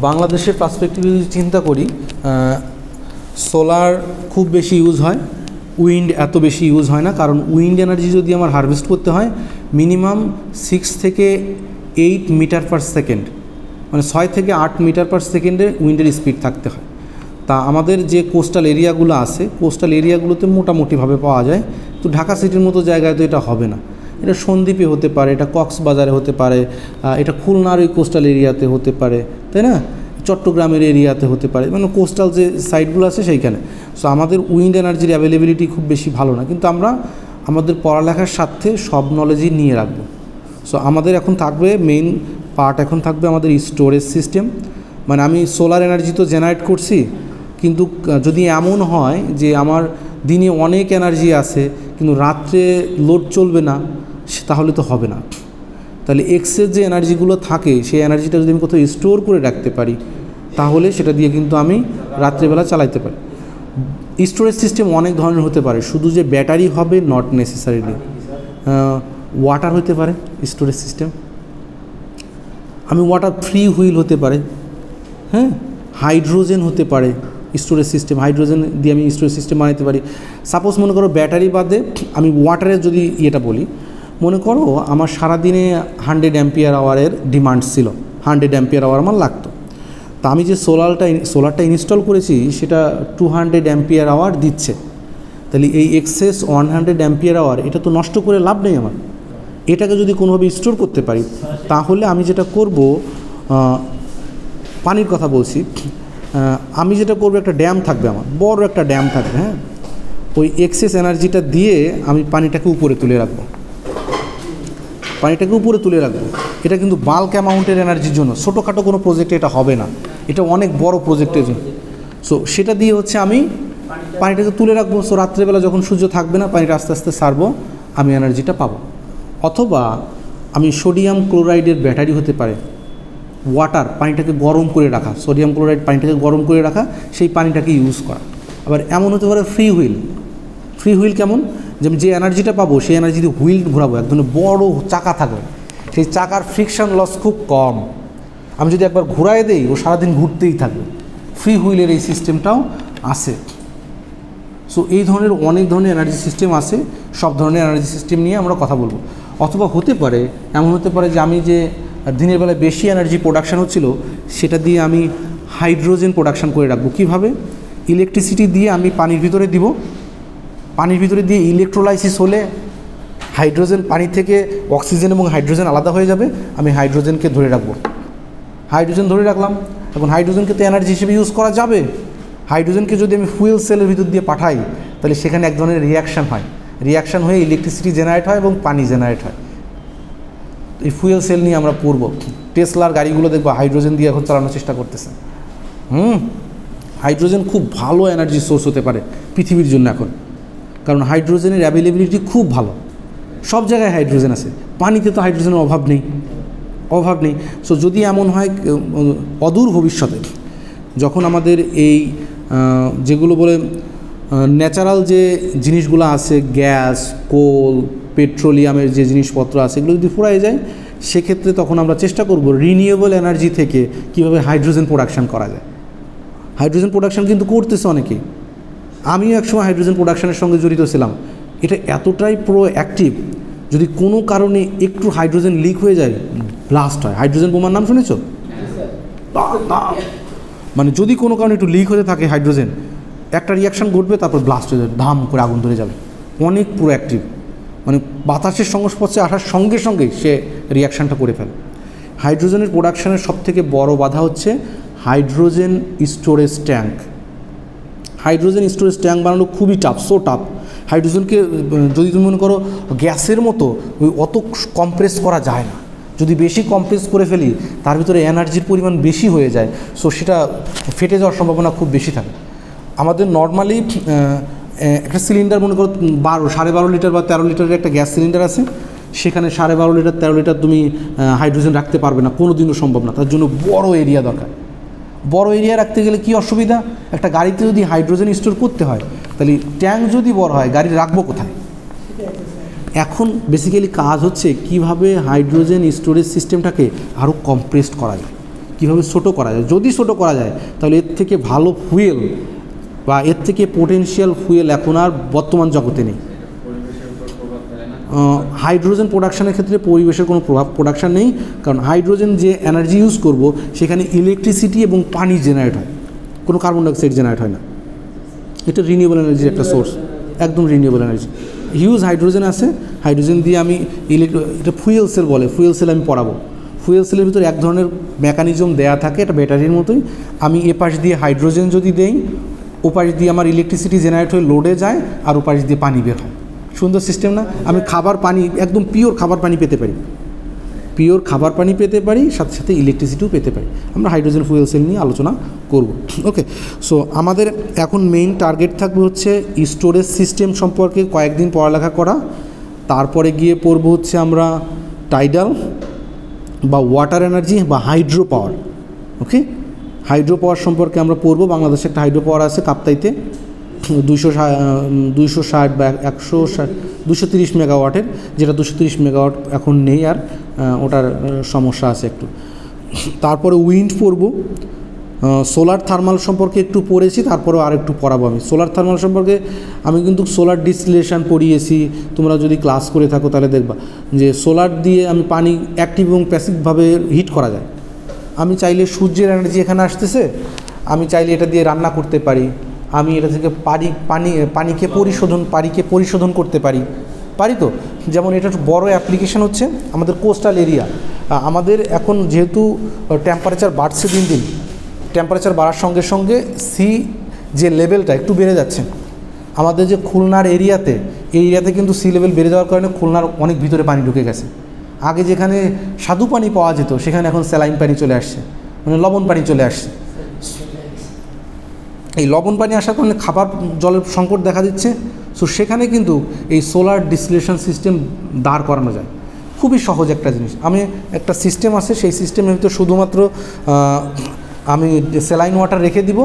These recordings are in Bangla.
বাংলাদেশের পার্সপেক্টিভে যদি চিন্তা করি, সোলার খুব বেশি ইউজ হয়, উইন্ড এত বেশি ইউজ হয় না। কারণ উইন্ড এনার্জি যদি আমার হারভেস্ট করতে হয় মিনিমাম 6 থেকে 8 মিটার পার সেকেন্ড, মানে 6 থেকে 8 মিটার পার সেকেন্ডে উইন্ডের স্পিড থাকতে হয়। তা আমাদের যে কোস্টাল এরিয়াগুলো আছে, কোস্টাল এরিয়াগুলোতে মোটামুটিভাবে পাওয়া যায়, তো ঢাকা সিটির মতো জায়গায় তো এটা হবে না। এটা সন্দ্বীপে হতে পারে, এটা কক্সবাজারে হতে পারে, এটা খুলনার ওই কোস্টাল এরিয়াতে হতে পারে, তাই না, চট্টগ্রামের এরিয়াতে হতে পারে, মানে কোস্টাল যে সাইডগুলো আছে সেইখানে। সো আমাদের উইন্ড এনার্জির অ্যাভেলেবিলিটি খুব বেশি ভালো না, কিন্তু আমরা আমাদের পড়ালেখার সাথে সব নলেজই নিয়ে রাখবো। সো আমাদের এখন থাকবে মেইন পার্ট, এখন থাকবে আমাদের স্টোরেজ সিস্টেম। মানে আমি সোলার এনার্জি তো জেনারেট করছি, কিন্তু যদি এমন হয় যে আমার দিনে অনেক এনার্জি আছে কিন্তু রাত্রে লোড চলবে না, তাহলে তো হবে না। তাহলে এক্সেস যে এনার্জিগুলো থাকে সেই এনার্জিটা যদি আমি কোথাও স্টোর করে রাখতে পারি, তাহলে সেটা দিয়ে কিন্তু আমি রাত্রেবেলা চালাইতে পারি। স্টোরেজ সিস্টেম অনেক ধরনের হতে পারে, শুধু যে ব্যাটারি হবে নট নেসেসারিলি, ওয়াটার হতে পারে স্টোরেজ সিস্টেম, আমি ওয়াটার ফ্রি হুইল হতে পারে, হ্যাঁ, হাইড্রোজেন হতে পারে স্টোরেজ সিস্টেম, হাইড্রোজেন দিয়ে আমি স্টোরেজ সিস্টেম বানাতে পারি। সাপোজ মনে করো ব্যাটারি বাদে আমি ওয়াটারের যদি ইয়েটা বলি, মনে করো আমার সারাদিনে 100 অ্যাম্পিয়ার আওয়ারের ডিমান্ড ছিল, 100 অ্যাম্পিয়ার আওয়ার আমার লাগতো। তা আমি যে সোলারটা ইনস্টল করেছি সেটা 200 অ্যাম্পিয়ার আওয়ার দিচ্ছে, তাহলে এই এক্সেস 100 অ্যাম্পিয়ার আওয়ার এটা তো নষ্ট করে লাভ নেই আমার। এটাকে যদি কোনোভাবে স্টোর করতে পারি, তাহলে আমি যেটা করব, পানির কথা বলছি, আমি যেটা করবো, একটা ড্যাম থাকবে, আমার বড় একটা ড্যাম থাকবে, হ্যাঁ, ওই এক্সেস এনার্জিটা দিয়ে আমি পানিটাকে উপরে তুলে রাখবো, এটা কিন্তু বাল্ক অ্যামাউন্টের এনার্জির জন্য, ছোটোখাটো কোনো প্রজেক্টে এটা হবে না, এটা অনেক বড় প্রজেক্টের জন্য। সো সেটা দিয়ে হচ্ছে আমি পানিটাকে তুলে রাখবো। সো রাত্রেবেলা যখন সূর্য থাকবে না, পানিটা আস্তে আস্তে ছাড়বো, আমি এনার্জিটা পাবো। অথবা আমি সোডিয়াম ক্লোরাইডের ব্যাটারি হতে পারে, ওয়াটার পানিটাকে গরম করে রাখা, সোডিয়াম ক্লোরাইড পানিটাকে গরম করে রাখা, সেই পানিটাকে ইউজ করা। আবার এমন হতে পারে ফ্রি হুইল কেমন, যে আমি যে এনার্জিটা পাবো সেই এনার্জি দিয়ে হুইল ঘোরাবো, এক ধরনের বড় চাকা থাকবে, সেই চাকার ফ্রিকশন লস খুব কম, আমি যদি একবার ঘুরাই দেই ও সারাদিন ঘুরতেই থাকবে। ফ্রি হুইলের এই সিস্টেমটাও আছে। সো এই ধরনের অনেক ধরনের এনার্জি সিস্টেম আছে, সব ধরনের এনার্জি সিস্টেম নিয়ে আমরা কথা বলবো। অথবা হতে পারে এমন হতে পারে যে আমি যে দিনের বেলায় বেশি এনার্জি প্রোডাকশান হচ্ছিল, সেটা দিয়ে আমি হাইড্রোজেন প্রোডাকশান করে রাখবো। কীভাবে? ইলেকট্রিসিটি দিয়ে আমি পানির ভিতরে দিব, পানির ভিতরে দিয়ে ইলেকট্রোলাইসিস হলে হাইড্রোজেন, পানি থেকে অক্সিজেন এবং হাইড্রোজেন আলাদা হয়ে যাবে, আমি হাইড্রোজেনকে ধরে রাখবো, হাইড্রোজেন ধরে রাখলাম। এখন হাইড্রোজেনকে তো এনার্জি হিসেবে ইউজ করা যাবে, হাইড্রোজেনকে যদি আমি ফুয়েল সেলের ভিতর দিয়ে পাঠাই, তাহলে সেখানে এক ধরনের রিয়াকশান হয়ে ইলেকট্রিসিটি জেনারেট হয় এবং পানি জেনারেট হয়। এই ফুয়েল সেল নিয়ে আমরা পড়ব। টেসলার গাড়িগুলো দেখবো হাইড্রোজেন দিয়ে এখন চালানোর চেষ্টা করতেছে। হাইড্রোজেন খুব ভালো এনার্জি সোর্স হতে পারে পৃথিবীর জন্য এখন, কারণ হাইড্রোজেনের অ্যাভেলেবিলিটি খুব ভালো, সব জায়গায় হাইড্রোজেন আছে, পানিতে তো হাইড্রোজেনের অভাব নেই। সো যদি এমন হয় অদূর ভবিষ্যতে যখন আমাদের এই যেগুলো বলে ন্যাচারাল যে জিনিসগুলো আছে, গ্যাস, কোল, পেট্রোলিয়ামের যে জিনিসপত্র আছে, এগুলো যদি ফুরায় যায়, সেক্ষেত্রে তখন আমরা চেষ্টা করব রিনিউয়েবল এনার্জি থেকে কীভাবে হাইড্রোজেন প্রোডাকশান করা যায়। হাইড্রোজেন প্রোডাকশান কিন্তু করতেছে অনেকেই, আমিও একসময় হাইড্রোজেন প্রোডাকশানের সঙ্গে জড়িত ছিলাম। এটা এতটাই অ্যাক্টিভ, যদি কোনো কারণে একটু হাইড্রোজেন লিক হয়ে যায়, ব্লাস্ট হয়। হাইড্রোজেন বোমার নাম শুনেছ? মানে যদি কোনো কারণে একটু লিক হতে থাকে হাইড্রোজেন, একটা রিয়াকশান ঘটবে, তারপর ব্লাস্ট হয়ে যাবে, ধাম করে আগুন ধরে যাবে, অনেক অ্যাক্টিভ। মানে বাতাসের সংস্পর্শে আসার সঙ্গে সঙ্গে সে রিয়াকশানটা করে ফেলে। হাইড্রোজেনের প্রোডাকশানের সবথেকে বড় বাধা হচ্ছে hydrogen storage tank. Hydrogen storage tank বানানো খুবই টাফ, সো টাফ। হাইড্রোজেনকে যদি তুমি মনে করো গ্যাসের মতো অত কম্প্রেস করা যায় না, যদি বেশি কম্প্রেস করে ফেলি তার ভিতরে এনার্জির পরিমাণ বেশি হয়ে যায়, সো সেটা ফেটে যাওয়ার সম্ভাবনা খুব বেশি থাকে। আমাদের নর্মালি একটা সিলিন্ডার মনে করো 12.5 লিটার বা 13 লিটারের একটা গ্যাস সিলিন্ডার আছে, সেখানে 12.5 লিটার 13 লিটার তুমি হাইড্রোজেন রাখতে পারবে না, কোনো দিনও সম্ভব না। তার জন্য বড় এরিয়া দরকার। বড় এরিয়া রাখতে গেলে কি অসুবিধা, একটা গাড়িতে যদি হাইড্রোজেন স্টোর করতে হয়, তাহলে ট্যাঙ্ক যদি বড় হয়, গাড়ি রাখবো কোথায়? এখন বেসিক্যালি কাজ হচ্ছে কিভাবে হাইড্রোজেন স্টোরেজ সিস্টেমটাকে আরও কম্প্রেসড করা যায়, কীভাবে ছোট করা যায়। যদি ছোট করা যায় তাহলে এর থেকে ভালো ফুয়েল বা এর থেকে পোটেনশিয়াল ফুয়েল এখন আর বর্তমান জগতে নেই। হাইড্রোজেন প্রোডাকশানের ক্ষেত্রে পরিবেশের কোনো প্রোডাকশান নেই, কারণ হাইড্রোজেন যে এনার্জি ইউজ করব সেখানে ইলেকট্রিসিটি এবং পানি জেনারেট হয়, কোনো কার্বন ডাইঅক্সাইড জেনারেট হয় না। এটা রিনিউয়েবল এনার্জির একটা সোর্স, একদম রিনিউয়েবল এনার্জি। হিউজ হাইড্রোজেন আছে, হাইড্রোজেন দিয়ে আমি এটা ফুয়েল সেল বলে, ফুয়েল সেল আমি পড়াবো। ফুয়েল সেলের ভিতরে এক ধরনের মেকানিজম দেয়া থাকে, এটা ব্যাটারির মতোই। আমি এপাশ দিয়ে হাইড্রোজেন যদি দেই, ওপাশ দিয়ে আমার ইলেকট্রিসিটি জেনারেট হয়ে লোডে যায়, আর ওপাশ দিয়ে পানি বের হয়। সুন্দর সিস্টেম না? আমি খাবার পানি, একদম পিওর খাবার পানি পেতে পারি, পিওর খাবার পানি পেতে পারি, সাথে সাথে ইলেকট্রিসিটিও পেতে পারি। আমরা হাইড্রোজেন ফুয়েল সেল নিয়ে আলোচনা করব। ওকে, সো আমাদের এখন মেইন টার্গেট থাকবে হচ্ছে স্টোরেজ সিস্টেম সম্পর্কে কয়েকদিন পড়ালেখা করা। তারপরে গিয়ে পড়ব হচ্ছে আমরা টাইডাল বা ওয়াটার এনার্জি বা হাইড্রো পাওয়ার। ওকে, হাইড্রো পাওয়ার সম্পর্কে আমরা পড়ব। বাংলাদেশে একটা হাইড্রো পাওয়ার আছে কাপ্তাইতে, 260 বা 230 মেগাওয়াটের, যেটা 230 মেগাওয়াট এখন নেই, আর ওটার সমস্যা আছে একটু। তারপরে উইন্ড পড়ব, সোলার থার্মাল সম্পর্কে একটু পড়েছি, তারপরেও আর একটু পড়াবো আমি। সোলার থার্মাল সম্পর্কে আমি কিন্তু সোলার ডিসটিলেশন পড়িয়েছি, তোমরা যদি ক্লাস করে থাকো তাহলে দেখবা যে সোলার দিয়ে আমি পানি অ্যাক্টিভ এবং প্যাসিভভাবে হিট করা যায়। আমি চাইলে সূর্যের এনার্জি এখানে আসতেছে, আমি চাইলে এটা দিয়ে রান্না করতে পারি, আমি এটা থেকে পানিকে পরিশোধন করতে পারি তো। যেমন এটার বড় অ্যাপ্লিকেশন হচ্ছে আমাদের কোস্টাল এরিয়া। আমাদের এখন যেহেতু টেম্পারেচার বাড়ছে, দিন দিন টেম্পারেচার বাড়ার সঙ্গে সঙ্গে সি যে লেভেলটা একটু বেড়ে যাচ্ছে। আমাদের যে খুলনার এরিয়াতে, এই এরিয়াতে কিন্তু সি লেভেল বেড়ে যাওয়ার কারণে খুলনার অনেক ভিতরে পানি ঢুকে গেছে। আগে যেখানে স্বাদু পানি পাওয়া যেত সেখানে এখন স্যালাইন পানি চলে আসছে, মানে লবণ পানি চলে আসছে। এই লবণ পানি আসার কারণে খাবার জলের সংকট দেখা দিচ্ছে। সো সেখানে কিন্তু এই সোলার ডিসটিলেশন সিস্টেম দাঁড় করানো যায়, খুবই সহজ একটা জিনিস। আমি একটা সিস্টেম আছে, সেই সিস্টেমের ভিতরে শুধুমাত্র আমি স্যালাইন ওয়াটার রেখে দিব,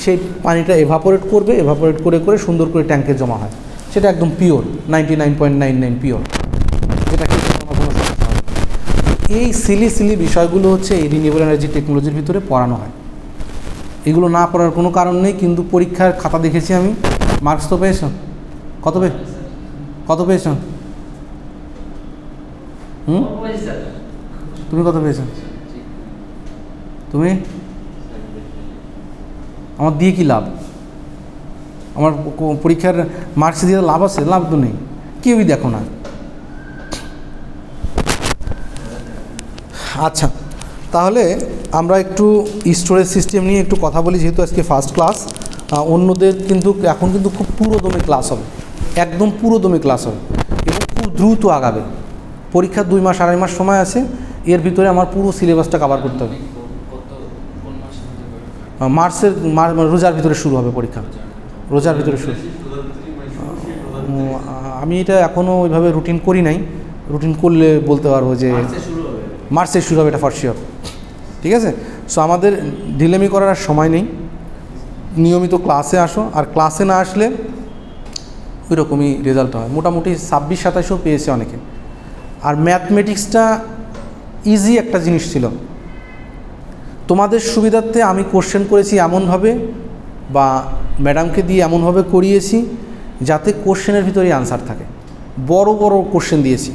সেই পানিটা এভাপোরেট করবে, এভাপোরেট করে করে সুন্দর করে ট্যাঙ্কে জমা হয়। সেটা একদম পিওর, 99.99 পিওর, যেটা খেতে কোনো সমস্যা হয়। এই সিলি বিষয়গুলো হচ্ছে এই রিনিউয়েবল এনার্জি টেকনোলজির ভিতরে পড়ানো হয়। এগুলো না পড়ার কোনো কারণ নেই, কিন্তু পরীক্ষার খাতা দেখেছি আমি, মার্কস তো পেয়েছ, কত পেয়েছ? তুমি কত পেয়েছ? তুমি? আমার দিয়ে কি লাভ? আমার পরীক্ষার মার্কস দিয়ে লাভ আছে? লাভ তো নেই, কেউই দেখো না। আচ্ছা, তাহলে আমরা একটু স্টোরেজ সিস্টেম নিয়ে একটু কথা বলি, যেহেতু আজকে ফার্স্ট ক্লাস। অন্যদের কিন্তু এখন কিন্তু খুব পুরোদমে ক্লাস হবে, একদম পুরোদমে ক্লাস হবে এবং খুব দ্রুত আগাবে। পরীক্ষার 2 মাস 2.5 মাস সময় আছে, এর ভিতরে আমার পুরো সিলেবাসটা কভার করতে হবে। রোজার ভিতরে শুরু হবে পরীক্ষা, রোজার ভিতরে শুরু। আমি এটা এখনও ওইভাবে রুটিন করি নাই, রুটিন করলে বলতে পারবো যে মার্চে শুরু হবে, এটা ফর শিওর। ঠিক আছে, সো আমাদের ঢিলেমি করার আর সময় নেই, নিয়মিত ক্লাসে আসো। আর ক্লাসে না আসলে ওই রকমই রেজাল্ট হয়। মোটামুটি 26-27 পেয়েছে অনেকে। আর ম্যাথমেটিক্সটা ইজি একটা জিনিস ছিল, তোমাদের সুবিধার্থে আমি কোশ্চেন করেছি এমনভাবে, বা ম্যাডামকে দিয়ে এমনভাবে করিয়েছি যাতে কোশ্চেনের ভিতরেই আনসার থাকে। বড় বড় কোশ্চেন দিয়েছি,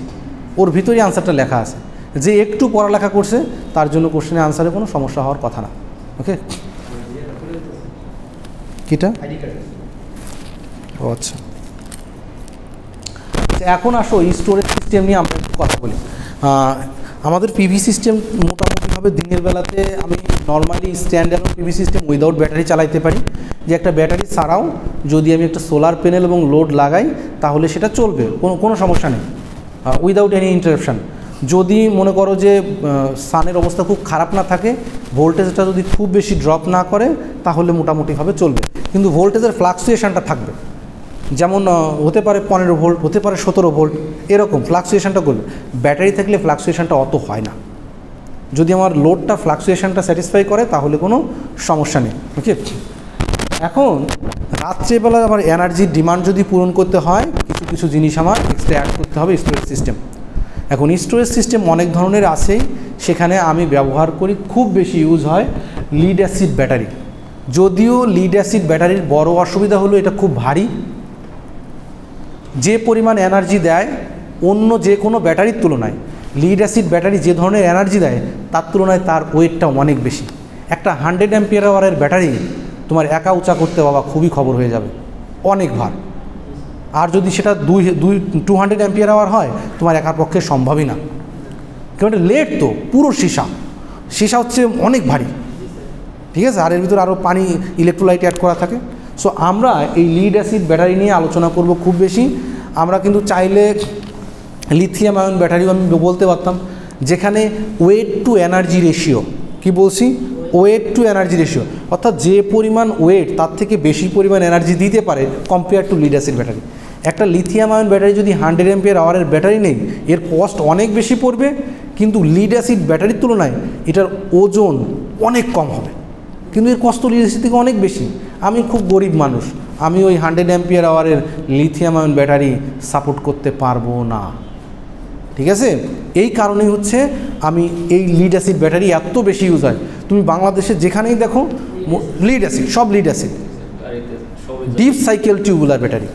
ওর ভিতরেই আনসারটা লেখা আছে। যে একটু পড়ালেখা করছে তার জন্য কোশ্চেনের আনসারে কোনো সমস্যা হওয়ার কথা না। ওকে, কিটা? ও আচ্ছা, এখন আসো স্টোরেজ সিস্টেম নিয়ে আমরা একটু কথা বলি। আমাদের পিভি সিস্টেম মোটামুটিভাবে দিনের বেলাতে আমি normally standard PV system without battery চালাইতে পারি। যে একটা ব্যাটারি ছাড়াও যদি আমি একটা সোলার প্যানেল এবং লোড লাগাই তাহলে সেটা চলবে, কোনো সমস্যা নেই, উইদাউট এনি ইন্টারাপশান। যদি মনে করো যে সানের অবস্থা খুব খারাপ না থাকে, ভোল্টেজটা যদি খুব বেশি ড্রপ না করে, তাহলে মোটামুটিভাবে চলবে। কিন্তু ভোল্টেজের ফ্লাকচুয়েশনটা থাকবে, যেমন হতে পারে 15 ভোল্ট, হতে পারে 17 ভোল্ট, এরকম ফ্লাকচুয়েশনটা করবে। ব্যাটারি থাকলে ফ্লাকচুয়েশনটা অত হয় না। যদি আমার লোডটা ফ্লাকচুয়েশনটা স্যাটিসফাই করে তাহলে কোনো সমস্যা নেই। ওকে, এখন রাত্রেবেলা আমার এনার্জির ডিমান্ড যদি পূরণ করতে হয়, কিছু জিনিস আমার এক্সট্রা অ্যাড করতে হবে স্টোরেজ সিস্টেম। এখন স্টোরেজ সিস্টেম অনেক ধরনের আছেই, সেখানে আমি ব্যবহার করি, খুব বেশি ইউজ হয় লিড অ্যাসিড ব্যাটারি। যদিও লিড অ্যাসিড ব্যাটারির বড় অসুবিধা হলো এটা খুব ভারী, যে পরিমাণ এনার্জি দেয় অন্য যে কোনো ব্যাটারির তুলনায় লিড অ্যাসিড ব্যাটারি যে ধরনের এনার্জি দেয় তার তুলনায় তার ওয়েটটা অনেক বেশি। একটা 100 অ্যাম্পিয়ার আওয়ারের ব্যাটারি তোমার একা উঁচা করতে বাবা খুবই খবর হয়ে যাবে, অনেক ভার। আর যদি সেটা 200 অ্যাম্পিয়ার আওয়ার হয় তোমার একার পক্ষে সম্ভবই না, কারণ এটা লেড তো পুরো সীসা হচ্ছে অনেক ভারী, ঠিক আছে। আর এর ভিতরে আরও পানি ইলেকট্রোলাইট অ্যাড করা থাকে। সো আমরা এই লিড অ্যাসিড ব্যাটারি নিয়ে আলোচনা করব খুব বেশি। আমরা কিন্তু চাইলে লিথিয়াম আয়ন ব্যাটারিও আমি বলতে পারতাম, যেখানে ওয়েট টু এনার্জি রেশিও, কি বলছি, ওয়েট টু এনার্জি রেশিও, অর্থাৎ যে পরিমাণ ওয়েট তার থেকে বেশি পরিমাণ এনার্জি দিতে পারে compare to lead acid battery. একটা লিথিয়াম আয়ন ব্যাটারি যদি 100 অ্যাম্পিয়ার আওয়ারের ব্যাটারি নেই, এর কস্ট অনেক বেশি পড়বে, কিন্তু লিড অ্যাসিড ব্যাটারির তুলনায় এটার ওজন অনেক কম হবে, কিন্তু এর কস্ট লিড অ্যাসিড থেকে অনেক বেশি। আমি খুব গরিব মানুষ, আমি ওই 100 অ্যাম্পিয়ার আওয়ারের লিথিয়াম আয়ন ব্যাটারি সাপোর্ট করতে পারবো না, ঠিক আছে। এই কারণেই হচ্ছে আমি এই লিড অ্যাসিড ব্যাটারি এত বেশি ইউজ হয়। তুমি বাংলাদেশে যেখানেই দেখো লিড অ্যাসিড, সব lead acid. Deep cycle tubular battery,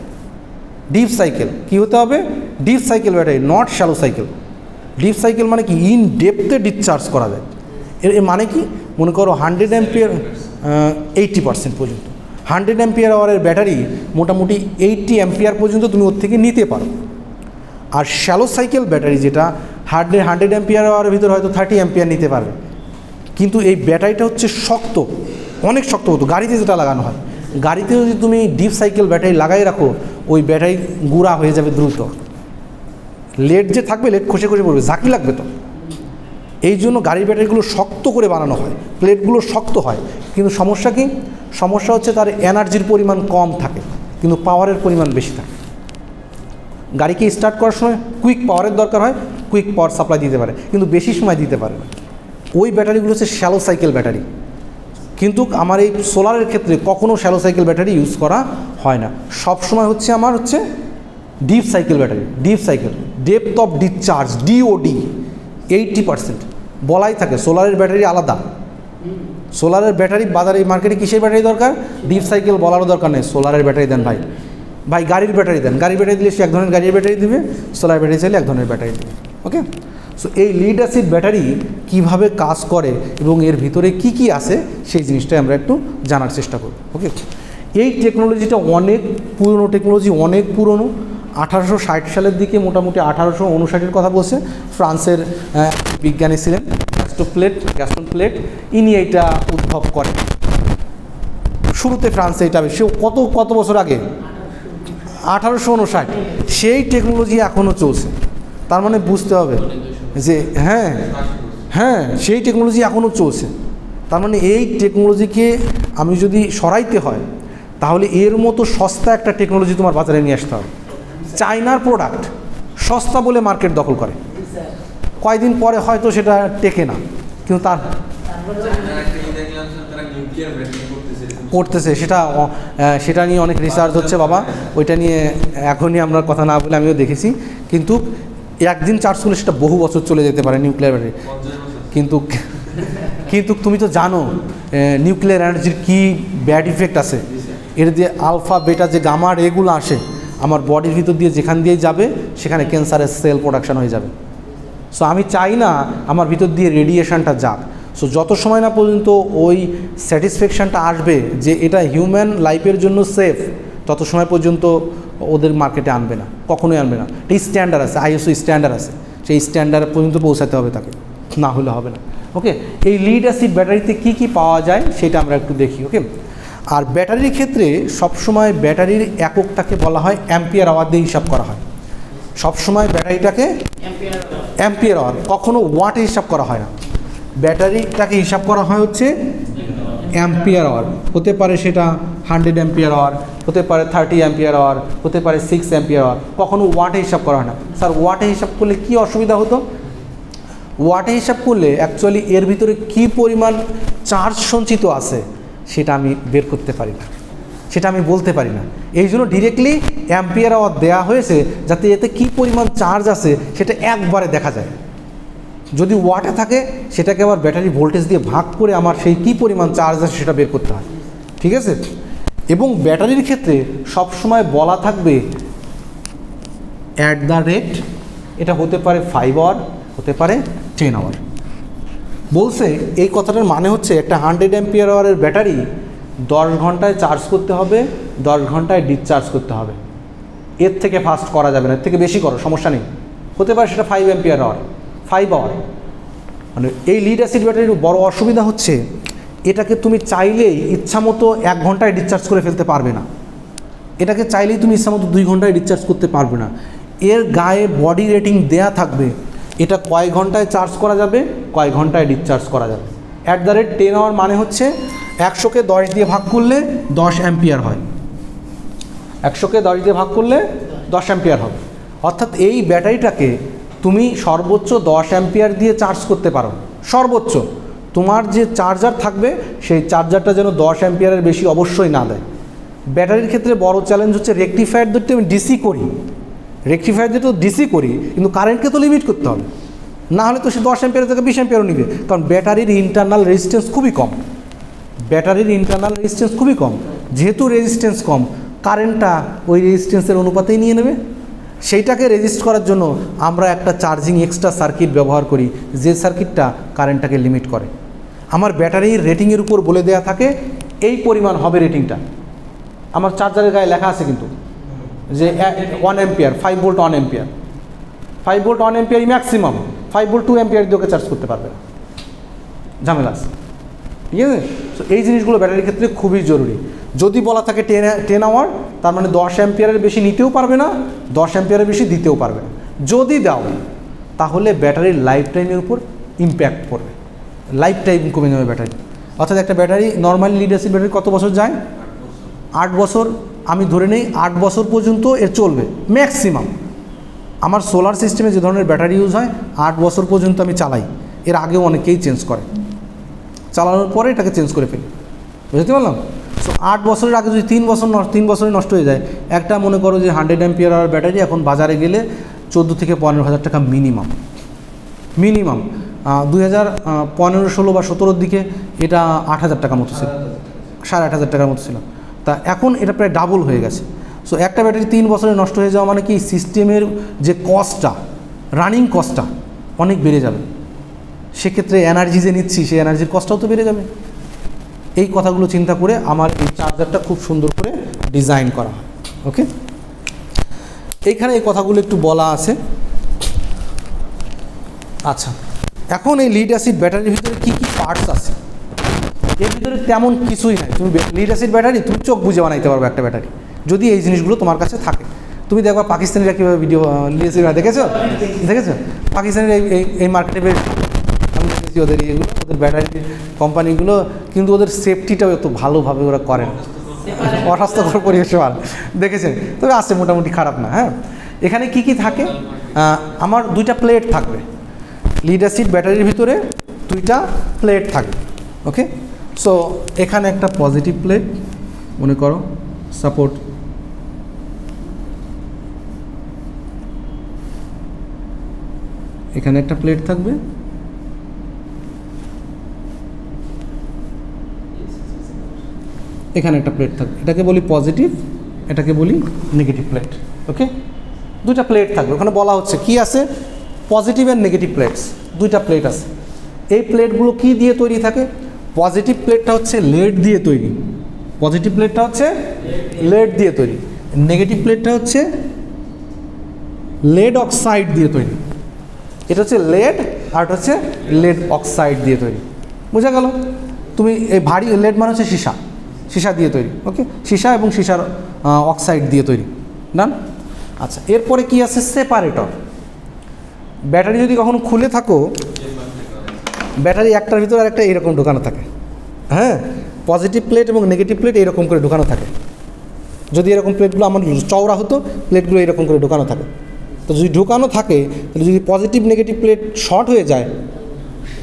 deep cycle কী হতে হবে, deep cycle battery, not shallow cycle. Deep cycle মানে কি, ইন ডেপথে ডিসচার্জ করা যায়। এর মানে কি, মনে করো 100 অ্যাম্পিয়ার 80% পর্যন্ত, 100 অ্যাম্পিয়ার আওয়ারের ব্যাটারি মোটামুটি 80 অ্যাম্পিয়ার পর্যন্ত তুমি ওর থেকে নিতে পারো। আর শ্যালো সাইকেল ব্যাটারি যেটা 100 অ্যাম্পিয়ার আওয়ারের ভিতরে হয়তো 30 অ্যাম্পিয়ার নিতে পারবে, কিন্তু এই ব্যাটারিটা হচ্ছে শক্ত, অনেক শক্ত হতো। গাড়িতে যেটা লাগানো হয়, গাড়িতে যদি তুমি ডিপ সাইকেল ব্যাটারি লাগাই রাখো, ওই ব্যাটারি গুঁড়া হয়ে যাবে দ্রুত। লেড যে থাকবে, লেড খসে খসে পড়বে, ঝাঁকি লাগবে তো। এই জন্য গাড়ির ব্যাটারিগুলো শক্ত করে বানানো হয়, প্লেটগুলো শক্ত হয়। কিন্তু সমস্যা কি, সমস্যা হচ্ছে তার এনার্জির পরিমাণ কম থাকে, কিন্তু পাওয়ারের পরিমাণ বেশি থাকে। গাড়িকে স্টার্ট করার সময় কুইক পাওয়ারের দরকার হয়, কুইক পাওয়ার সাপ্লাই দিতে পারে, কিন্তু বেশি সময় দিতে পারে না। ওই ব্যাটারিগুলো হচ্ছে শ্যালো সাইকেল ব্যাটারি। কিন্তু আমার এই সোলারের ক্ষেত্রে কখনও শ্যালো সাইকেল ব্যাটারি ইউজ করা হয় না, সব সময় হচ্ছে আমার হচ্ছে deep cycle battery. Deep cycle, depth of discharge, DOD 80% বলাই থাকে। সোলারের ব্যাটারি আলাদা, সোলারের ব্যাটারি বাজারে মার্কেটে কিসের ব্যাটারি দরকার, ডিপ সাইকেল বলারও দরকার নেই, সোলারের ব্যাটারি দেন ভাই। গাড়ির ব্যাটারি দেন, গাড়ির ব্যাটারি দিলে সে এক ধরনের গাড়ির ব্যাটারি দিবে, সোলার ব্যাটারি চাইলে এক ধরনের ব্যাটারি দিবে। ওকে, সো এই লিড অ্যাসিড ব্যাটারি কীভাবে কাজ করে এবং এর ভিতরে কি কি আছে সেই জিনিসটাই আমরা একটু জানার চেষ্টা করব। ওকে, এই টেকনোলজিটা অনেক পুরনো টেকনোলজি, অনেক পুরনো। 1860 সালের দিকে, মোটামুটি 1859-এর কথা বলছে, ফ্রান্সের বিজ্ঞানী ছিলেন গ্যাস্টন প্লেট, ইনি এইটা উদ্ভব করেন। শুরুতে ফ্রান্সে এটা, সে কত বছর আগে, 1859। সেই টেকনোলজি এখনও চলছে, তার মানে বুঝতে হবে যে হ্যাঁ সেই টেকনোলজি এখনও চলছে। তার মানে এই টেকনোলজিকে আমি যদি সরাইতে হয়, তাহলে এর মতো সস্তা একটা টেকনোলজি তোমার বাজারে নিয়ে আসতে হবে। চায়নার প্রোডাক্ট সস্তা বলে মার্কেট দখল করে, কয়েকদিন পরে হয়তো সেটা টেকে না, কিন্তু তার করতেছে, সেটা নিয়ে অনেক রিসার্চ হচ্ছে বাবা, ওইটা নিয়ে এখনই আমরা কথা না বলে আমিও দেখেছি। কিন্তু একদিন চার্জ করলে সেটা বহু বছর চলে যেতে পারে নিউক্লিয়ার ব্যাটারি। কিন্তু তুমি তো জানো নিউক্লিয়ার এনার্জির কী ব্যাড ইফেক্ট আছে। এর যে আলফা বেটা যে গামা এগুলো আসে আমার বডির ভিতর দিয়ে, যেখান দিয়ে যাবে সেখানে ক্যান্সারের সেল প্রোডাকশান হয়ে যাবে। সো আমি চাই না আমার ভিতর দিয়ে রেডিয়েশনটা যাক। সো যত সময় না পর্যন্ত ওই স্যাটিসফ্যাকশানটা আসবে যে এটা হিউম্যান লাইফের জন্য সেফ, তত সময় পর্যন্ত ওদের মার্কেটে আনবে না, কখনোই আনবে না। এই স্ট্যান্ডার্ড আছে, আইএসও স্ট্যান্ডার্ড আছে, সেই স্ট্যান্ডার্ড পর্যন্ত পৌঁছাতে হবে তাকে, না হলে হবে না। ওকে, এই লিড অ্যাসিড ব্যাটারিতে কি কি পাওয়া যায় সেটা আমরা একটু দেখি। ওকে, আর ব্যাটারির ক্ষেত্রে সবসময় ব্যাটারির এককটাকে বলা হয় অ্যাম্পিয়ার আওয়ার দিয়ে হিসাব করা হয়। সবসময় ব্যাটারিটাকে অ্যাম্পিয়ার আওয়ার, কখনো ওয়াটে হিসাব করা হয় না। ব্যাটারিটাকে হিসাব করা হয় হচ্ছে অ্যাম্পিয়ার আওয়ার। হতে পারে সেটা 100 অ্যাম্পিয়ার আওয়ার, হতে পারে 30 অ্যাম্পিয়ার আওয়ার, হতে পারে 6 অ্যাম্পিয়ার আওয়ার, কখনো ওয়াটে হিসাব করা হয় না। স্যার ওয়াটে হিসাব করলে কি অসুবিধা হতো? ওয়াটে হিসাব করলে অ্যাকচুয়ালি এর ভিতরে কি পরিমাণ চার্জ সঞ্চিত আছে সেটা আমি বের করতে পারি না, সেটা আমি বলতে পারি না। এই জন্য ডিরেক্টলি অ্যাম্পিয়ার আওয়ার দেওয়া হয়েছে যাতে এতে কী পরিমাণ চার্জ আছে সেটা একবারে দেখা যায়। যদি ওয়াটে থাকে সেটাকে আবার ব্যাটারি ভোল্টেজ দিয়ে ভাগ করে আমার সেই কী পরিমাণ চার্জ আছে সেটা বের করতে হয়, ঠিক আছে। এবং ব্যাটারির ক্ষেত্রে সবসময় বলা থাকবে অ্যাট দ্য রেট, এটা হতে পারে 5 আওয়ার, হতে পারে 10 আওয়ার। বলছে এই কথাটার মানে হচ্ছে একটা 100 অ্যাম্পিয়ার আওয়ারের ব্যাটারি 10 ঘন্টায় চার্জ করতে হবে, 10 ঘন্টায় ডিসচার্জ করতে হবে। এর থেকে ফাস্ট করা যাবে না, এর থেকে বেশি করো সমস্যা নেই, হতে পারে সেটা 5 অ্যাম্পিয়ার আওয়ার, 5 আওয়ার। মানে এই লিড অ্যাসিড ব্যাটারির বড় অসুবিধা হচ্ছে এটাকে তুমি চাইলেই ইচ্ছামতো 1 ঘন্টায় ডিসচার্জ করে ফেলতে পারবে না, এটাকে চাইলেই তুমি ইচ্ছামতো 2 ঘন্টায় ডিসচার্জ করতে পারবে না। এর গায়ে বডি রেটিং দেয়া থাকবে, এটা কয় ঘন্টায় চার্জ করা যাবে, কয় ঘন্টায় ডিসচার্জ করা যাবে। অ্যাট দ্য রেট 10 আওয়ার মানে হচ্ছে 100কে 10 দিয়ে ভাগ করলে 10 অ্যাম্পিয়ার হয়, 100কে 10 দিয়ে ভাগ করলে 10 অ্যাম্পিয়ার হবে। অর্থাৎ এই ব্যাটারিটাকে তুমি সর্বোচ্চ 10 অ্যাম্পিয়ার দিয়ে চার্জ করতে পারো, সর্বোচ্চ। তোমার যে চার্জার থাকবে সেই চার্জারটা যেন 10 অ্যাম্পিয়ারের বেশি অবশ্যই না দেয়। ব্যাটারির ক্ষেত্রে বড় চ্যালেঞ্জ হচ্ছে রেকটিফায়ার দিতে আমি ডিসি করি, রেকটিফায়ার দিয়ে তো ডিসি করি, কিন্তু কারেন্টকে তো লিমিট করতে হবে, না হলে তো সে 10 অ্যাম্পিয়ার থেকে 20 অ্যাম্পিয়ারও নিবে, কারণ ব্যাটারির ইন্টারনাল রেজিস্ট্যান্স খুবই কম, ব্যাটারির ইন্টারনাল রেজিস্ট্যান্স খুবই কম। যেহেতু রেজিস্ট্যান্স কম, কারেন্টটা ওই রেজিস্ট্যান্সের অনুপাতেই নিয়ে নেবে। সেইটাকে রেজিস্ট করার জন্য আমরা একটা চার্জিং এক্সট্রা সার্কিট ব্যবহার করি, যে সার্কিটটা কারেন্টটাকে লিমিট করে। আমার ব্যাটারির রেটিংয়ের উপর বলে দেওয়া থাকে এই পরিমাণ হবে রেটিংটা, আমার চার্জারের গায়ে লেখা আছে কিন্তু যে 1 অ্যাম্পিয়ার, 5 ভোল্ট 1 অ্যাম্পিয়ার, 5 ভোল্ট 1 অ্যাম্পিয়ারই ম্যাক্সিমাম, 5 ভোল্ট 2 অ্যাম্পিয়ার দিয়ে ওকে চার্জ করতে পারবে না, ঝামেলা আছে, ঠিক আছে। তো এই জিনিসগুলো ব্যাটারির ক্ষেত্রে খুবই জরুরি। যদি বলা থাকে 10 আওয়ার, তার মানে 10 অ্যাম্পিয়ারের বেশি নিতেও পারবে না, 10 অ্যাম্পিয়ারের বেশি দিতেও পারবে না। যদি দাও তাহলে ব্যাটারির লাইফ টাইমের উপর ইম্প্যাক্ট পড়বে, লাইফ টাইম কমে যাবে ব্যাটারি। অর্থাৎ একটা battery normally lead acid battery কত বছর যায়? 8 বছর, আমি ধরে নেই 8 বছর পর্যন্ত এর চলবে ম্যাক্সিমাম। আমার সোলার সিস্টেমে যে ধরনের ব্যাটারি ইউজ হয় 8 বছর পর্যন্ত আমি চালাই, এর আগেও অনেকেই চেঞ্জ করে, চালানোর পরে এটাকে চেঞ্জ করে ফেলি, বুঝতে পারলাম। সো 8 বছরের আগে যদি 3 বছরে নষ্ট হয়ে যায়, একটা মনে করো যে 100 অ্যাম্পিয়ার আওয়ার ব্যাটারি এখন বাজারে গেলে 14 থেকে 15,000 টাকা মিনিমাম। 2015-16 বা 17-র দিকে এটা 8,000 টাকার মতো ছিল, 8,500 টাকার মতো ছিল। তা এখন এটা প্রায় ডাবল হয়ে গেছে। সো একটা ব্যাটারি 3 বছরে নষ্ট হয়ে যাওয়া মানে কি সিস্টেমের যে কস্টটা, রানিং কস্টটা অনেক বেড়ে যাবে। সেক্ষেত্রে এনার্জি যে নিচ্ছি সেই এনার্জির কস্টটাও তো বেড়ে যাবে। এই কথাগুলো চিন্তা করে আমার এই চার্জারটা খুব সুন্দর করে ডিজাইন করা হয়। ওকে, এইখানে এই কথাগুলো একটু বলা আছে। আচ্ছা, এখন এই লিড অ্যাসিড ব্যাটারির ভিতরে কী কী পার্টস আছে? এর ভিতরে তেমন কিছুই নাই। তুমি লিড অ্যাসিড ব্যাটারি তুমি চোখ বুঝে বানাইতে পারবে একটা ব্যাটারি, যদি এই জিনিসগুলো তোমার কাছে থাকে। তুমি দেখবা পাকিস্তানিরা কীভাবে ভিডিও লিড অ্যাসিড দেখেছো? পাকিস্তানিরা এই মার্কেটে বেশ, আমি দেখেছি ওদের এগুলো, ওদের ব্যাটারি কোম্পানিগুলো, কিন্তু ওদের সেফটিটাও এত ভালোভাবে ওরা করেন, অস্বাস্থ্যকর পরিবেশে ভালো দেখেছেন, তবে আছে মোটামুটি খারাপ না। হ্যাঁ, এখানে কি কি থাকে? আমার 2টা প্লেট থাকবে লিড অ্যাসিড ব্যাটারির ভিতরে, 2টা প্লেট থাকবে। ওকে, সো এখানে একটা পজিটিভ প্লেট মনে করো সাপোর্ট, এখানে একটা প্লেট থাকবে, এখানে একটা প্লেট থাকবে, এটাকে বলি পজিটিভ, এটাকে বলি নেগেটিভ প্লেট। ওকে, 2টা প্লেট থাকবে। ওখানে বলা হচ্ছে কি আছে, পজিটিভ অ্যান্ড নেগেটিভ প্লেটস, 2টা প্লেট আছে। এই প্লেটগুলো কি দিয়ে তৈরি থাকে? পজিটিভ প্লেটটা হচ্ছে লেড দিয়ে তৈরি, পজিটিভ প্লেটটা হচ্ছে লেড দিয়ে তৈরি, নেগেটিভ প্লেটটা হচ্ছে লেড অক্সাইড দিয়ে তৈরি। এটা হচ্ছে লেড আর এটা হচ্ছে লেড অক্সাইড দিয়ে তৈরি, বোঝা গেল? তুমি এই ভারী লেড মানে হচ্ছে সীসা দিয়ে তৈরি। ওকে, সীসা এবং সীসার অক্সাইড দিয়ে তৈরি, ডান। আচ্ছা, এরপরে কি আছে? সেপারেটর। ব্যাটারি যদি কখনো খুলে থাকো, ব্যাটারি একটার ভিতরে আর একটা এরকম ঢোকানো থাকে। হ্যাঁ, পজিটিভ প্লেট এবং নেগেটিভ প্লেট এরকম করে ঢোকানো থাকে। যদি এরকম প্লেটগুলো আমার চওড়া হতো, প্লেটগুলো এরকম করে ঢোকানো থাকে। তো যদি ঢোকানো থাকে, তাহলে যদি পজিটিভ নেগেটিভ প্লেট শর্ট হয়ে যায়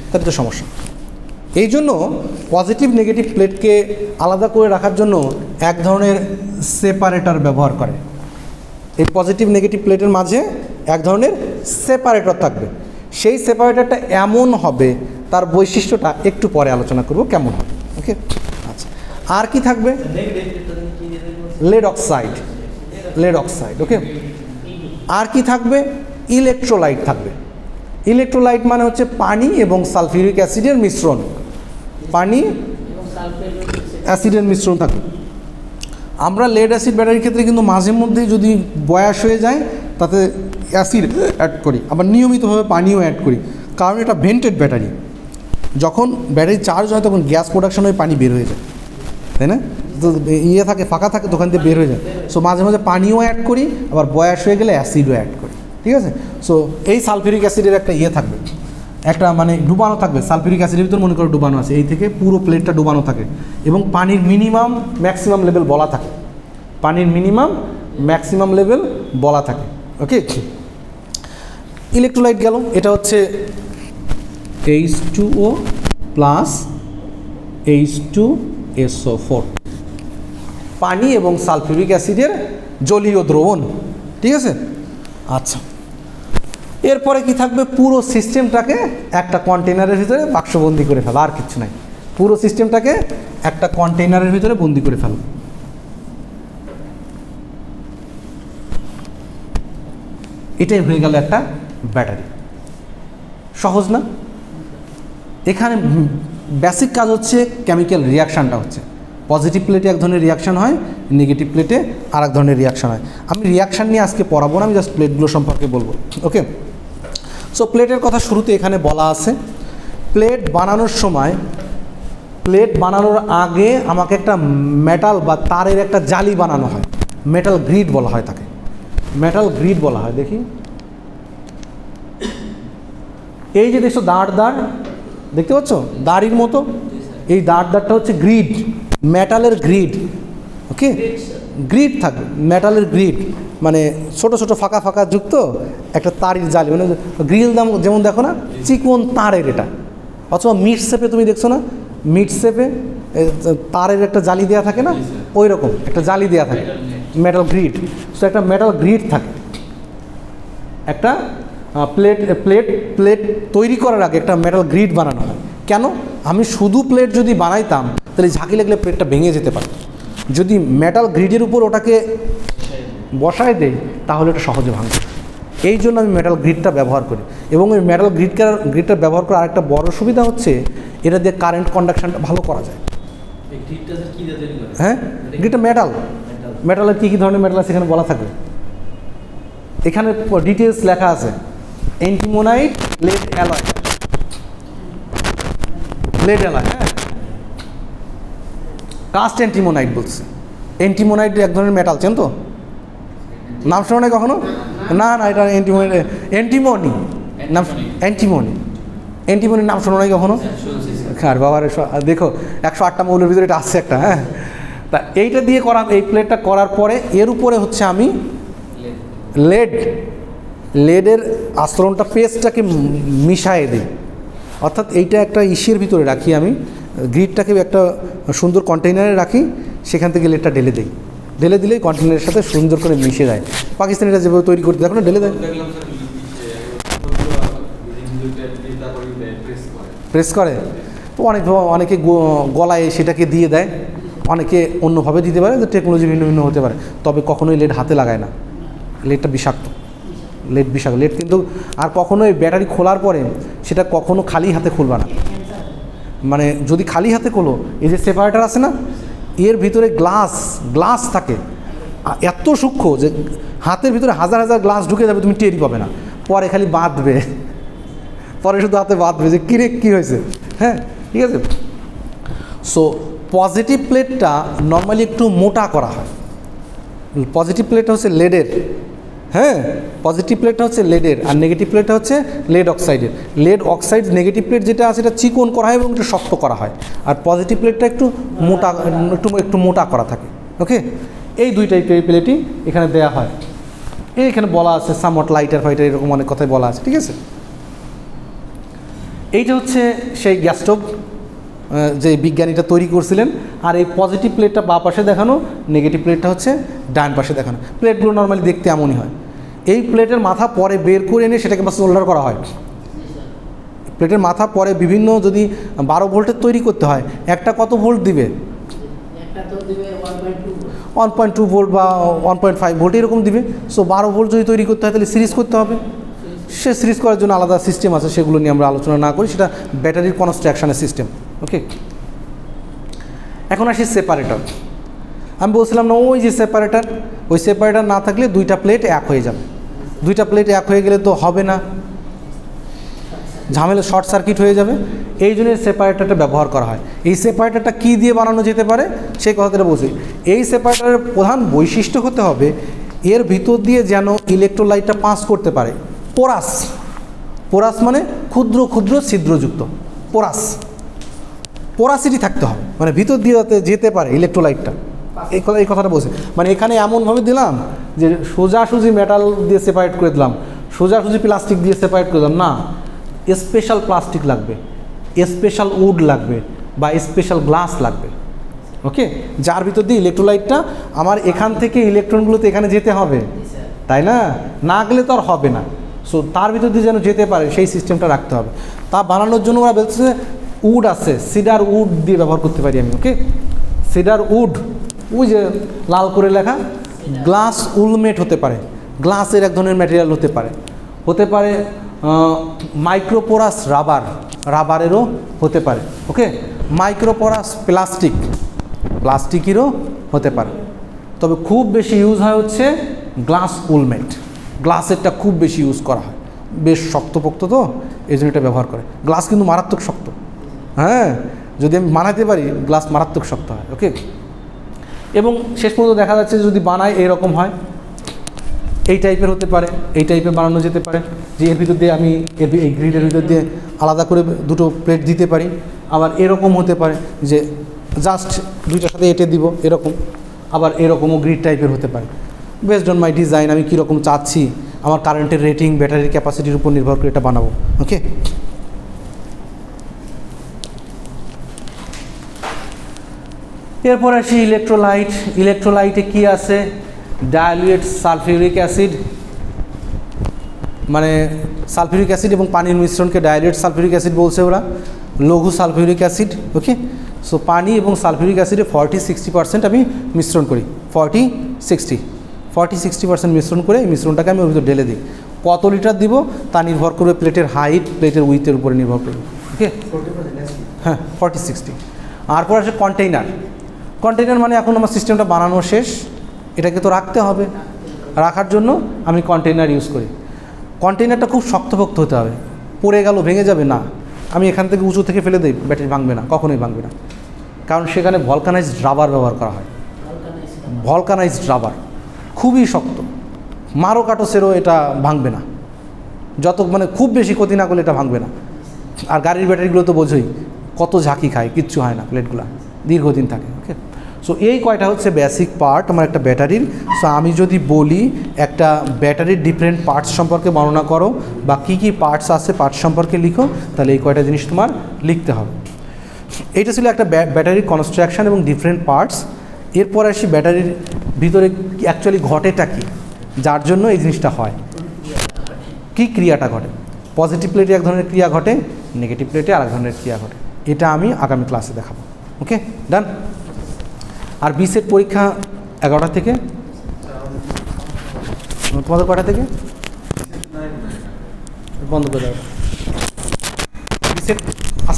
তাহলে তো সমস্যা। এই জন্য পজিটিভ নেগেটিভ প্লেটকে আলাদা করে রাখার জন্য এক ধরনের সেপারেটর ব্যবহার করে। এই পজিটিভ নেগেটিভ প্লেটের মাঝে এক ধরনের সেপারেটর থাকবে। সেই সেপারেটরটা এমন হবে, তার বৈশিষ্ট্যটা একটু পরে আলোচনা করব কেমন হবে। ওকে, আচ্ছা। আর কি থাকবে? Lead oxide, lead oxide. Okay, আর কি থাকবে? ইলেকট্রোলাইট থাকবে। ইলেকট্রোলাইট মানে হচ্ছে পানি এবং সালফিউরিক অ্যাসিডের মিশ্রণ। পানি অ্যাসিডের মিশ্রণ থাকবে। আমরা লেড অ্যাসিড ব্যাটারির ক্ষেত্রে কিন্তু মাঝে মধ্যে যদি বয়স হয়ে যায় তাতে অ্যাসিড অ্যাড করি, আবার নিয়মিতভাবে পানিও অ্যাড করি, কারণ এটা ভেন্টেড ব্যাটারি। যখন ব্যাটারি চার্জ হয় তখন গ্যাস প্রোডাকশন হয়ে পানি বের হয়ে যায়, তাই না? তো ইয়ে থাকে, ফাঁকা থাকে, দোকান থেকে বের হয়ে যায়। সো মাঝে মাঝে পানিও অ্যাড করি, আবার বয়স হয়ে গেলে অ্যাসিডও অ্যাড করি, ঠিক আছে? সো এই সালফিউরিক অ্যাসিডের একটা ইয়ে থাকবে, একটা মানে ডুবানো থাকবে। সালফিউরিক অ্যাসিডের ভিতর মনে করো ডুবানো আছে, এই থেকে পুরো প্লেটটা ডুবানো থাকে এবং পানির মিনিমাম ম্যাক্সিমাম লেভেল বলা থাকে। পানির মিনিমাম ম্যাক্সিমাম লেভেল বলা থাকে। ওকে, ইলেকট্রোলাইট গেল। এটা হচ্ছে H2O প্লাস H2SO4, পানি এবং সালফিউরিক অ্যাসিডের জলীয় দ্রবণ, ঠিক আছে? আচ্ছা, এরপরে কি থাকবে? পুরো সিস্টেমটাকে একটা কন্টেনারের ভিতরে বাক্সবন্দি করে ফেলা, আর কিছু নাই। পুরো সিস্টেমটাকে একটা কন্টেনারের ভিতরে বন্দি করে ফেলা। এটাই হয়ে গেল একটা ব্যাটারি। সহজ না? এখানে বেসিক কাজ হচ্ছে কেমিক্যাল রিয়াকশানটা হচ্ছে, পজিটিভ প্লেটে এক ধরনের রিয়াকশান হয়, নেগেটিভ প্লেটে আর এক ধরনের রিয়াকশান হয়। আমি রিয়াকশান নিয়ে আজকে পড়াবো না, আমি জাস্ট প্লেটগুলো সম্পর্কে বলবো। ওকে, সো প্লেটের কথা শুরুতে এখানে বলা আছে। প্লেট বানানোর সময়, প্লেট বানানোর আগে আমাকে একটা মেটাল বা তারের একটা জালি বানানো হয়, মেটাল গ্রিড বলা হয় তাকে, মেটাল গ্রিড বলা হয়। দেখি, এই যে দেখছো দাঁড় দাঁড় দেখতে পাচ্ছ, দাড়ির মতো, এই দাঁড়টা হচ্ছে গ্রিড, মেটালের গ্রিড। ওকে, গ্রিড থাকবে, মেটালের গ্রিড মানে ছোট ছোট ফাঁকা ফাঁকা যুক্ত একটা তারের জালি, মানে গ্রিল দাম যেমন দেখো না, চিকন তারের এটা, অথবা মিড শেপে তুমি দেখছো না, মিড শেপে তারের একটা জালি দেওয়া থাকে না, ওই রকম একটা জালি দেওয়া থাকে, মেটাল গ্রিড। সো একটা মেটাল গ্রিড থাকে। একটা প্লেট প্লেট প্লেট তৈরি করার আগে একটা মেটাল গ্রিড বানানো হয়। কেন? আমি শুধু প্লেট যদি বানাইতাম তাহলে ঝাঁকি লাগলে প্লেটটা ভেঙে যেতে পারে। যদি মেটাল গ্রিডের উপর ওটাকে বসায় দেই তাহলে ওটা সহজে ভাঙবে। এই জন্য আমি মেটাল গ্রিডটা ব্যবহার করি। এবং ওই মেটাল গ্রিডটা ব্যবহার করার আরেকটা বড় সুবিধা হচ্ছে এটা দিয়ে কারেন্ট কন্ডাকশানটা ভালো করা যায়। হ্যাঁ, গ্রিডটা মেটালের কী কী ধরনের মেটাল আছে এখানে বলা থাকবে, এখানে ডিটেলস লেখা আছে। অ্যান্টিমোনাইট, লেড অ্যালয়, লেড অ্যালয়, হ্যাঁ, কাস্ট অ্যান্টিমোনাইট বলছে। অ্যান্টিমোনাইট এক ধরনের মেটাল, চেন তো? নাম শোনো নাই কখনো? না না, এটা অ্যান্টিমনি নাম, অ্যান্টিমনির নাম শোনো নাই কখনো? আর বাবার দেখো 108টা মৌলের ভিতরে এটা আসছে একটা। হ্যাঁ, তা এইটা দিয়ে করা, এই প্লেটটা করার পরে এর উপরে হচ্ছে আমি লেডের আস্তরণটা, পেস্টটাকে মিশায়ে দিই। অর্থাৎ এইটা একটা ইসের ভিতরে রাখি, আমি গ্রিডটাকে একটা সুন্দর কন্টেইনারে রাখি, সেখান থেকে লেডটা ঢেলে দিই। ঢেলে দিলেই কন্টেইনারের সাথে সুন্দর করে মিশে যায়। পাকিস্তানিরা যেভাবে তৈরি করতে দেখো না, ঢেলে দেয়, প্রেস করে। তো অনেকে গলায় সেটাকে দিয়ে দেয়, অনেকে অন্যভাবে দিতে পারে, টেকনোলজি ভিন্ন ভিন্ন হতে পারে। তবে কখনোই লেড হাতে লাগায় না, লেডটা বিষাক্ত, লেড বিষাক্ত। লেড কিন্তু আর কখনোই ব্যাটারি খোলার পরে সেটা কখনো খালি হাতে খুলবা না। মানে যদি খালি হাতে খোলো, এই যে সেপারেটার আছে না, এর ভিতরে গ্লাস থাকে এত সূক্ষ্ম যে হাতের ভিতরে হাজার হাজার গ্লাস ঢুকে যাবে, তুমি টেরই পাবে না। পরে খালি বাঁধবে, পরে শুধু হাতে বাঁধবে যে কিরে কী হয়েছে। হ্যাঁ, ঠিক আছে। সো পজিটিভ প্লেটটা নর্মালি একটু মোটা করা হয়। পজিটিভ প্লেটটা হচ্ছে লেডের, হ্যাঁ, পজিটিভ প্লেটটা হচ্ছে লেডের, আর নেগেটিভ প্লেটটা হচ্ছে লেড অক্সাইডের। লেড অক্সাইড নেগেটিভ প্লেট যেটা আছে এটা চিকন করা হয় এবং একটু শক্ত করা হয়, আর পজিটিভ প্লেটটা একটু মোটা করা থাকে। ওকে, এই দুই টাইপের প্লেটই এখানে দেওয়া হয়। এইখানে বলা আছে সামওয়াট লাইটার ফাইটার, এরকম অনেক কথাই বলা আছে, ঠিক আছে। এইটা হচ্ছে সেই গ্যাস স্টোভ, যে বিজ্ঞানীটা তৈরি করছিলেন। আর এই পজিটিভ প্লেটটা বাঁ পাশে দেখানো, নেগেটিভ প্লেটটা হচ্ছে ডান পাশে দেখানো। প্লেটগুলো নর্মালি দেখতে এমনই হয়। এই প্লেটের মাথা পরে বের করে এনে সেটাকে বা সোল্ডার করা হয়। প্লেটের মাথা পরে বিভিন্ন যদি 12 ভোল্টের তৈরি করতে হয়, একটা কত ভোল্ট দিবে? 1.2 ভোল্ট বা 1.5 ভোল্ট এরকম দিবে। সো 12 ভোল্ট যদি তৈরি করতে হয় তাহলে সিরিজ করতে হবে। সে সিরিজ করার জন্য আলাদা সিস্টেম আছে, সেগুলো নিয়ে আমরা আলোচনা না করি, সেটা ব্যাটারির কনস্ট্রাকশনের সিস্টেম। ওকে, এখন আসি সেপারেটর। আমি বলছিলাম না ওই যে সেপারেটর, ওই সেপারেটর না থাকলে দুইটা প্লেট এক হয়ে যাবে। দুইটা প্লেট এক হয়ে গেলে তো হবে না, ঝামেলা, শর্ট সার্কিট হয়ে যাবে। এই জন্য সেপারেটরটা ব্যবহার করা হয়। এই সেপারেটরটা কী দিয়ে বানানো যেতে পারে সেই কথাটা বলছি। এই সেপারেটরের প্রধান বৈশিষ্ট্য হতে হবে এর ভিতর দিয়ে যেন ইলেকট্রোলাইটটা পাস করতে পারে। পোরাস, পোরাস মানে ক্ষুদ্র ক্ষুদ্র ছিদ্রযুক্ত, পোরাস, পোরাসিটি থাকতে হবে, মানে ভিতর দিয়ে যাতে যেতে পারে ইলেকট্রোলাইটটা। এই কথাটা বলছি, মানে এখানে এমনভাবে দিলাম যে সোজাসুজি মেটাল দিয়ে সেপারেট করে দিলাম, সোজাসুজি প্লাস্টিক দিয়ে সেপারেট করে দিলাম না। স্পেশাল প্লাস্টিক লাগবে, স্পেশাল উড লাগবে বা স্পেশাল গ্লাস লাগবে। ওকে, যার ভিতর দিয়ে ইলেকট্রোলাইটটা আমার এখান থেকে ইলেকট্রনগুলো তো এখানে যেতে হবে, তাই না? না গেলে তো আর হবে না। সো তার ভিতর দিয়ে যেন যেতে পারে সেই সিস্টেমটা রাখতে হবে। তা বানানোর জন্য ওরা বলছে উড আছে, সিডার উড দিয়ে ব্যবহার করতে পারি আমি। ওকে, সিডার উড, ওই যে লাল করে লেখা, গ্লাস উলমেট হতে পারে, গ্লাসের এক ধরনের ম্যাটেরিয়াল হতে পারে, হতে পারে মাইক্রোপোরাস রাবার, রাবারেরও হতে পারে। ওকে, মাইক্রোপোরাস প্লাস্টিক, প্লাস্টিকেরও হতে পারে। তবে খুব বেশি ইউজ হয় হচ্ছে গ্লাস উলমেট, গ্লাসেরটা খুব বেশি ইউজ করা হয়, বেশ শক্তপোক্ত তো এই জন্য এটা ব্যবহার করে। গ্লাস কিন্তু মারাত্মক শক্ত, হ্যাঁ, যদি আমি বানাতে পারি গ্লাস মারাত্মক শক্ত হয়। ওকে, এবং শেষ পর্যন্ত দেখা যাচ্ছে যদি বানায় এরকম হয়, এই টাইপের হতে পারে, এই টাইপের বানানো যেতে পারে যে এর ভিতর দিয়ে আমি এই গ্রিডের ভিতর দিয়ে আলাদা করে দুটো প্লেট দিতে পারি। আবার এরকম হতে পারে যে জাস্ট দুইটার সাথে এঁটে দিব এরকম, আবার এরকমও গ্রিড টাইপের হতে পারে। বেসড অন মাই ডিজাইন, আমি কীরকম চাচ্ছি, আমার কারেন্টের রেটিং, ব্যাটারির ক্যাপাসিটির উপর নির্ভর করে এটা বানাবো। ওকে, এরপর আসি ইলেকট্রোলাইট। ইলেকট্রোলাইটে কি আছে? ডাইলুয়েট সালফিউরিক অ্যাসিড, মানে সালফিউরিক অ্যাসিড এবং পানির মিশ্রণকে ডাইলুয়েট সালফিউরিক অ্যাসিড বলছে ওরা, লঘু সালফিউরিক অ্যাসিড। ওকে, সো পানি এবং সালফিউরিক অ্যাসিডে 40-60% আমি মিশ্রণ করি, 40-60% মিশ্রণ করে এই মিশ্রণটাকে আমি ওর ভিতরে ঢেলে দিই। কত লিটার দিব তা নির্ভর করবে প্লেটের হাইট, প্লেটের উইথের উপরে নির্ভর করবে। ওকে, হ্যাঁ 40-60। তারপর আসে কন্টেইনার। কন্টেইনার মানে এখন আমার সিস্টেমটা বানানো শেষ, এটাকে তো রাখতে হবে, রাখার জন্য আমি কন্টেইনার ইউজ করি। কন্টেইনারটা খুব শক্তপোক্ত হতে হবে, পড়ে গেল ভেঙে যাবে না। আমি এখান থেকে উঁচু থেকে ফেলে দিই, ব্যাটারি ভাঙবে না, কখনোই ভাঙবে না, কারণ সেখানে ভলকানাইজড রাবার ব্যবহার করা হয়। ভলকানাইজড রাবার খুবই শক্ত, মারো কাটোসেরও এটা ভাঙবে না, যত মানে খুব বেশি ক্ষতি না করলে এটা ভাঙবে না। আর গাড়ির ব্যাটারিগুলো তো বোঝোই কত ঝাঁকি খায়, কিচ্ছু হয় না, প্লেটগুলো দীর্ঘদিন থাকে। ওকে, সো এই কয়টা হচ্ছে বেসিক পার্ট আমার একটা ব্যাটারির। সো আমি যদি বলি একটা ব্যাটারির ডিফারেন্ট পার্টস সম্পর্কে বর্ণনা করো বা কী কী পার্টস আছে পার্টস সম্পর্কে লিখো, তাহলে এই কয়টা জিনিস তোমার লিখতে হবে। এইটা ছিল একটা ব্যাটারির কনস্ট্রাকশন এবং ডিফারেন্ট পার্টস। এরপর আসি ব্যাটারির ভিতরে অ্যাকচুয়ালি ঘটেটা কী, যার জন্য এই জিনিসটা হয়, কী ক্রিয়াটা ঘটে। পজিটিভ প্লেটে এক ধরনের ক্রিয়া ঘটে, নেগেটিভ প্লেটে আরেক ধরনের ক্রিয়া ঘটে। এটা আমি আগামী ক্লাসে দেখাবো। ওকে, ডান। আর বিসেট পরীক্ষা 11টা থেকে, তোমাদের কটা থেকে বন্ধ করে দেওয়া। বিসেট